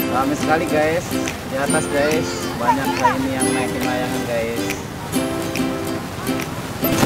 Ramai sekali guys di atas guys, banyak kali ini yang naikin layangan guys.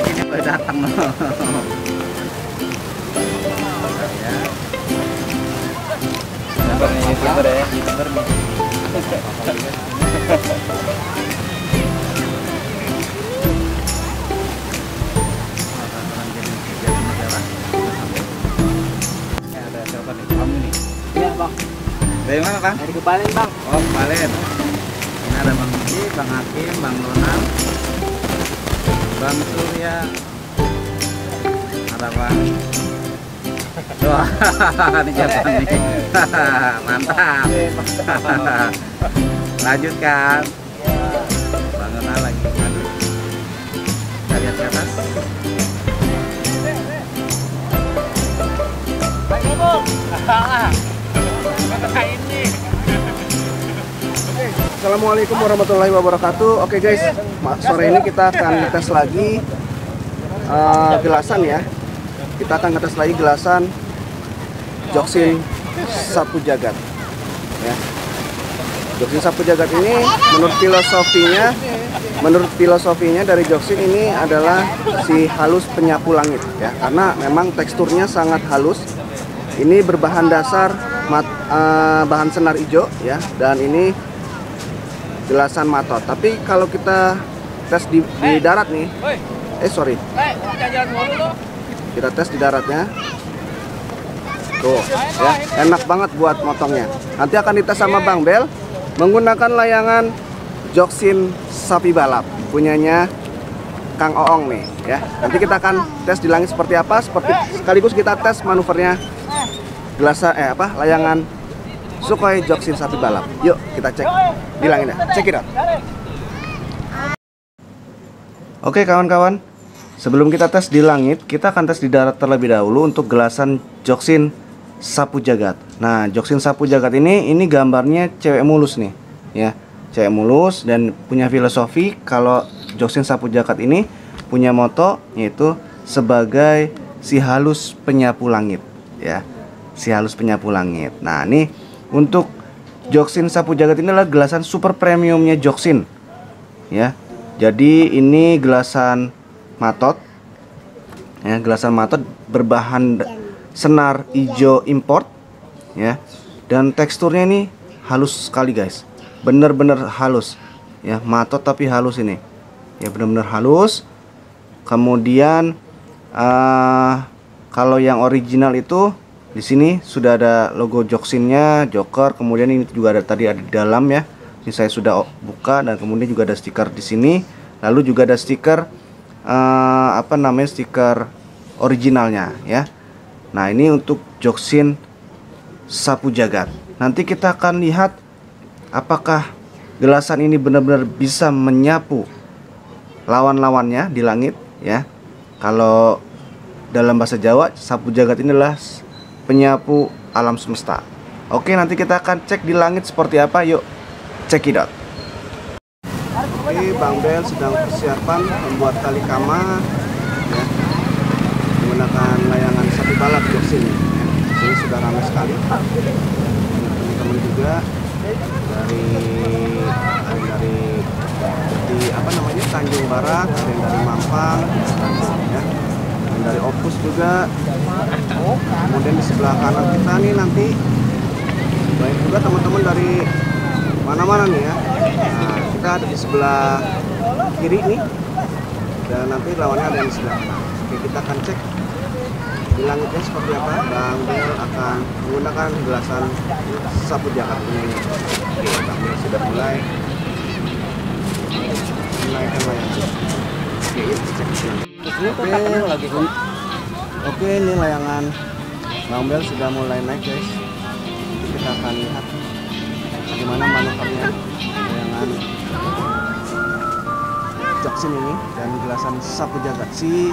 Ini baru datang loh. Ya. Nah, ini YouTuber ya, YouTuber nih. Ada siapa nih? Kamu nih? Iya bang. Dari mana Kang? Dari Kepalen bang. Oh, Kepalen. Ini ada Bang Uci, Bang Hakim, Bang Donald, Bang Surya, ada Bang. Wah, ini siapa nih? Mantap. Lanjutkan. Bang Donald lagi. Aduh. Kita lihat ke atas. Assalamualaikum warahmatullahi wabarakatuh. Oke guys, sore ini kita akan ngetes lagi gelasan ya. Kita akan ngetes lagi gelasan Joksin Sapu Jagat ya. Joksin Sapu Jagat ini menurut filosofinya dari Joksin ini adalah si halus penyapu langit ya, karena memang teksturnya sangat halus. Ini berbahan dasar bahan senar hijau ya, dan ini gelasan matot. Tapi kalau kita tes di darat nih, kita tes di daratnya, tuh ya, enak banget buat motongnya. Nanti akan dites sama Bang Bel menggunakan layangan Joksin Sapi Balap punyanya Kang Oong nih ya. Nanti kita akan tes di langit seperti apa, sekaligus kita tes manuvernya layangan Sukhoi Joksin Sapi Balap. Yuk kita cek di langitnya. Check it out. Oke kawan-kawan, sebelum kita tes di langit, kita akan tes di darat terlebih dahulu untuk gelasan Joksin Sapu Jagat. Nah, Joksin Sapu Jagat ini gambarnya cewek mulus nih ya. Cewek mulus dan punya filosofi kalau Joksin Sapu Jagat ini punya moto yaitu sebagai si halus penyapu langit ya. Si halus penyapu langit. Nah, ini untuk Joksin Sapu Jagat ini adalah gelasan super premiumnya Joksin ya. Jadi ini gelasan matot ya, gelasan matot berbahan senar hijau import ya, dan teksturnya ini halus sekali guys, bener-bener halus ya, matot tapi halus ini ya, bener-bener halus. Kemudian kalau yang original itu di sini sudah ada logo Joksinnya, Joker. Kemudian ini juga ada tadi ada di dalam ya. Ini saya sudah buka, dan kemudian juga ada stiker di sini. Lalu juga ada stiker stiker originalnya ya. Nah, ini untuk Joksin Sapu Jagat. Nanti kita akan lihat apakah gelasan ini benar-benar bisa menyapu lawan-lawannya di langit ya. Kalau dalam bahasa Jawa, Sapu Jagat ini adalah penyapu alam semesta. Oke, nanti kita akan cek di langit seperti apa. Yuk, check it out. Oke, Bang Bel sedang persiapan membuat tali kama ya, menggunakan layangan sapi balap Joksin ya. Sini sudah ramai sekali. Teman-teman juga dari Tanjung Barat, ada yang dari Mampang ya, dan dari Opus juga. Kemudian di sebelah kanan kita nih nanti banyak juga teman-teman dari mana-mana nih ya. Nah, kita ada di sebelah kiri nih, dan nanti lawannya ada di sebelah kanan. Oke, kita akan cek di langitnya seperti apa. Bang Bel akan menggunakan gelasan Sapu Jagat ini. Oke, Bang Bel sudah mulai menaikkan layangan. Oke, kita cek di sini. Oke, ini layangan Bang Bel sudah mulai naik guys. Nanti kita akan lihat bagaimana manuvernya layangan Joksin ini dan gelasan Sapu Jagat si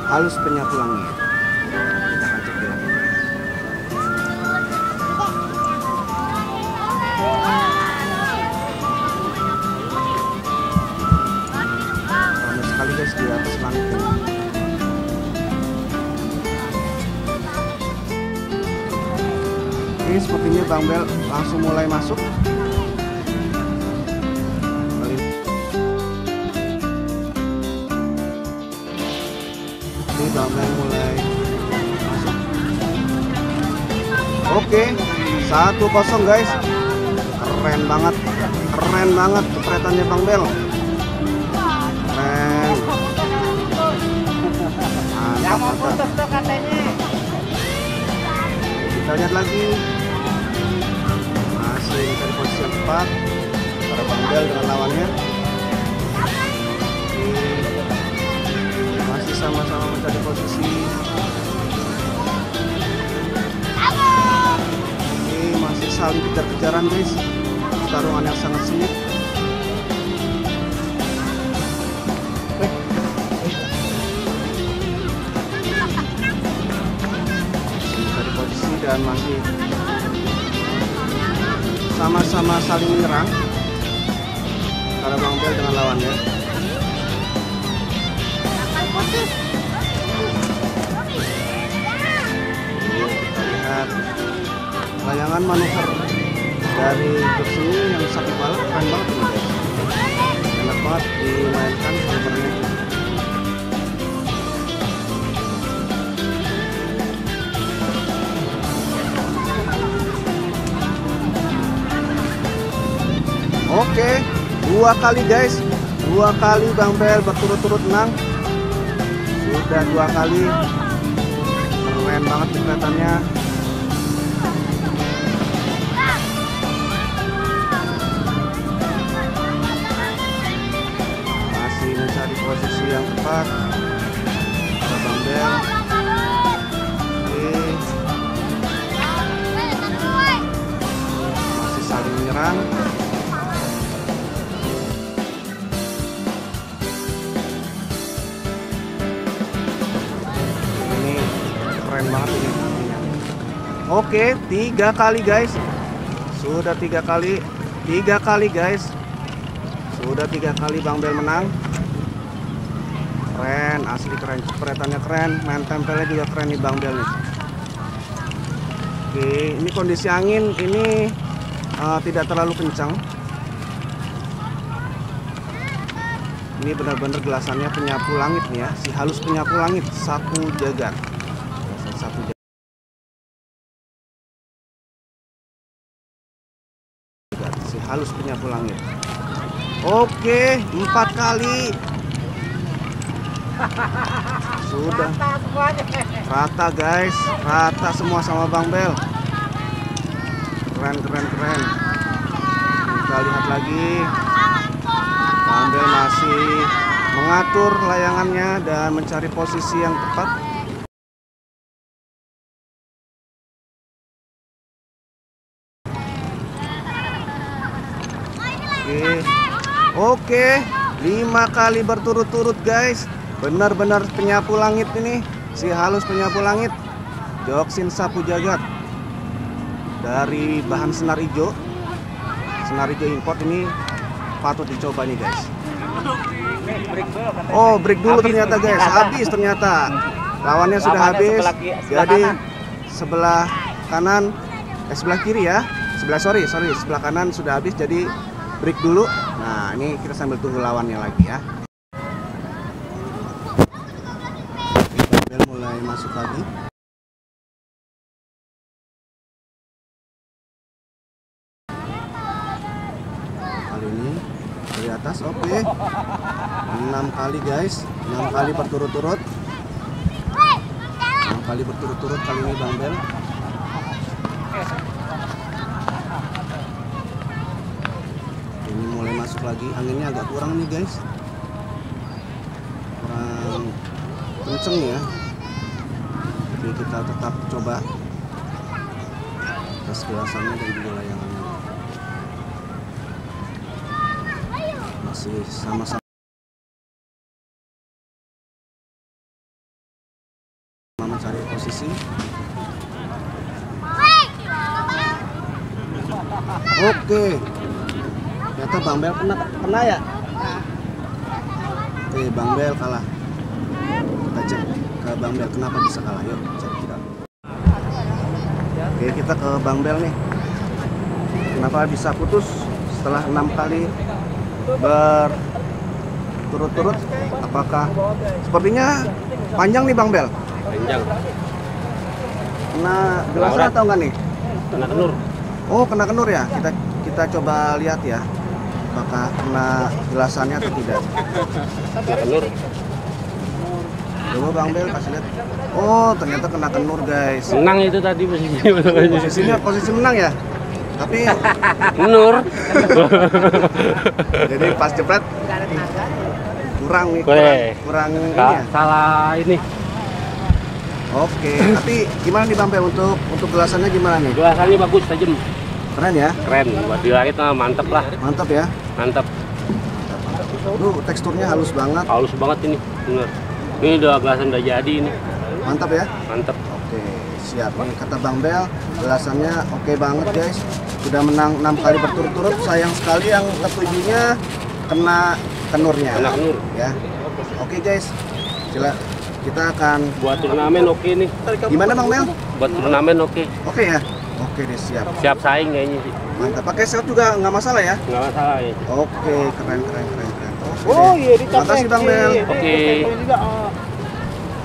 halus penyapu langit. Kita akan cek dulu. Ramai sekali guys di atas langit ini. Oke, sepertinya Bang Bel langsung mulai masuk. Ini bambel mulai masuk. Oke, 1-0 guys. Keren banget kepretannya Bang Bel. Keren. Mantap. Kita lihat lagi. Masih dari posisi yang tepat para Bang Bel dengan lawannya. Masih sama-sama mencari posisi. Masih saling kejar-kejaran guys. Pertarungan yang sangat sengit. Mencari posisi dan masih sama-sama saling menyerang para Bang Bel dengan lawannya. Kita lihat layangan manuver dari Joksin ini yang sakit balap, keren banget ini guys. Enak banget dimainkan manuvernya. Oke, 2 kali guys, 2 kali Bang Bel berturut-turut menang. Sudah 2 kali. Keren banget kelihatannya. Masih mencari posisi yang tepat para Bang Bel. Masih saling menyerang. Keren banget ini. Oke, 3 kali guys. Sudah 3 kali. 3 kali guys. Sudah 3 kali Bang Bel menang. Keren, asli keren. Kepretannya keren, main tempelnya juga keren nih Bang Bel nih. Oke, ini kondisi angin ini tidak terlalu kencang. Ini benar-benar gelasannya penyapu langit nih ya. Si halus penyapu langit, sapu jagat. Sapu jagat. Si halus penyapu langit. Oke, 4 kali. Sudah rata guys, rata semua sama Bang Bel. Keren. Kita lihat lagi. Bang Bel masih mengatur layangannya dan mencari posisi yang tepat. Oke, 5 kali berturut-turut guys. Benar-benar penyapu langit ini. Si halus penyapu langit Joksin sapu jagat dari bahan senar hijau. Senar hijau import ini patut dicoba nih guys. Oh, break dulu ternyata guys. Habis ternyata. Lawannya sudah habis. Jadi sebelah kanan, sebelah kiri ya. Sebelah kanan sudah habis, jadi break dulu. Nah, ini kita sambil tunggu lawannya lagi ya. Bel mulai masuk lagi. Kali ini dari atas, oke. 6 kali guys, 6 kali berturut-turut. 6 kali berturut-turut kali ini Bang Bel. Ini mulai masuk lagi, anginnya agak kurang nih guys, kurang kenceng ya. Jadi kita tetap coba tes gelasannya dan juga layangannya. Masih sama-sama mencari posisi. Oke, ternyata Bang Bel kena ya. Oke, Bang Bel kalah. Kita cek ke Bang Bel kenapa bisa kalah. Yuk cek kita. Oke, kita ke Bang Bel nih. Kenapa bisa putus setelah 6 kali berturut-turut? Apakah sepertinya panjang nih Bang Bel? Panjang. Kena gelasan atau enggak nih? Kena kenur. Oh, kena kenur ya. Kita coba lihat ya. Apakah kena gelasannya atau tidak? Kena kenur. Coba Bang Bel kasih lihat. Oh, ternyata kena kenur, guys. Menang itu tadi posisinya. Posisi menang ya. Tapi Kenur. jadi pas jepret kurang nih, kurang ini ya. Salah ini. Oke, tapi gimana nih Bang Bel untuk gelasannya gimana nih? Gelasannya bagus, tajam. Keren ya? Keren. Buat di langit mah mantep lah. Mantap ya. Mantap. Teksturnya halus banget. Halus banget ini. Bener. Ini udah gelasan udah jadi ini. Mantap ya. Mantap. Oke, siap nih kata Bang Bel, gelasannya oke banget guys. Sudah menang 6 kali berturut-turut. Sayang sekali yang ketujuhnya kena kenurnya. Kena kenur. Ya. Oke guys. Kita akan Buat turnamen oke nih. gimana Bang Bel? Buat turnamen oke. Oke ya. Oke deh, siap. Siap saing kayaknya sih. Mantap. Pakai shot juga nggak masalah ya? Nggak masalah ya. Oke, keren. Oke deh. Makasih Bang Bel. Oke.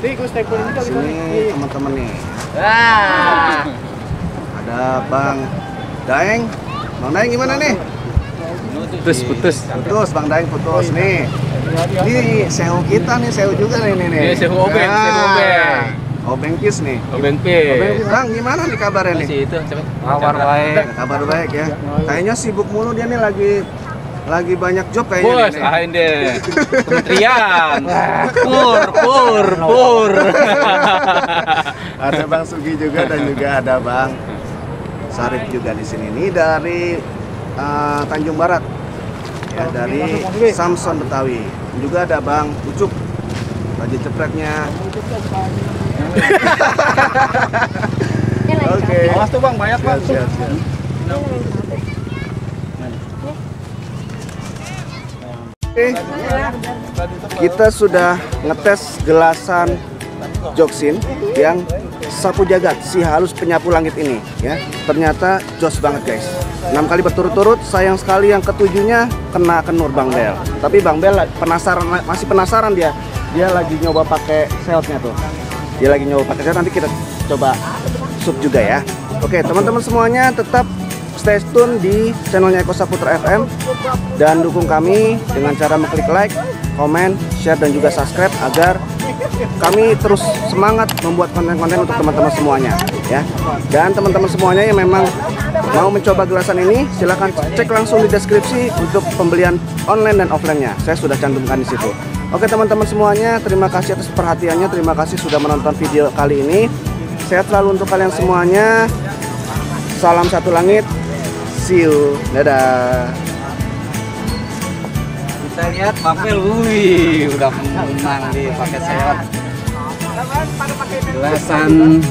Nah, sini teman-teman nih. Ada Bang Daeng. Bang Daeng gimana nih? Putus. Putus, Bang Daeng putus nih. Ini sehu kita nih, sehu juga nih. Ini sehu obeng, sehu obeng. Obeng Kis nih. Obeng P. Obeng Kis. Bang, gimana nih kabarnya nih? Itu kabar baik. Kabar baik ya. Kayaknya sibuk mulu dia nih lagi banyak job kayaknya. Bos, nih. ahin deh. Kementerian. Pur. Ada Bang Sugi juga dan juga ada Bang Sarip juga di sini. Ini dari Tanjung Barat. Ya, dari Samson Betawi. Juga ada Bang Ucup. Lagi cepretnya. Oke. Awas tuh Bang, banyak Bang. Siap. Oke, kita sudah ngetes gelasan Joksin yang sapu jagat, si halus penyapu langit ini ya. Ternyata jos banget guys. 6 kali berturut-turut, sayang sekali yang ketujuhnya kena kenur Bang Bel. Tapi Bang Bel masih penasaran dia. Dia lagi nyoba pakai seotnya tuh. Dia lagi nyoba pakai seot, nanti kita coba sub juga ya. Oke, teman-teman semuanya tetap stay tune di channelnya Eko Saputra FM dan dukung kami dengan cara mengklik like, komen, share dan juga subscribe agar kami terus semangat membuat konten-konten untuk teman-teman semuanya ya. Dan teman-teman semuanya yang memang mau mencoba gelasan ini silahkan cek langsung di deskripsi untuk pembelian online dan offline-nya. Saya sudah cantumkan di situ. Oke teman-teman semuanya, terima kasih atas perhatiannya, terima kasih sudah menonton video kali ini. Sehat selalu untuk kalian semuanya. Salam satu langit. See you. Dadah. Kita lihat Bang Bel, wih, udah menang di pakai seot. Gelasan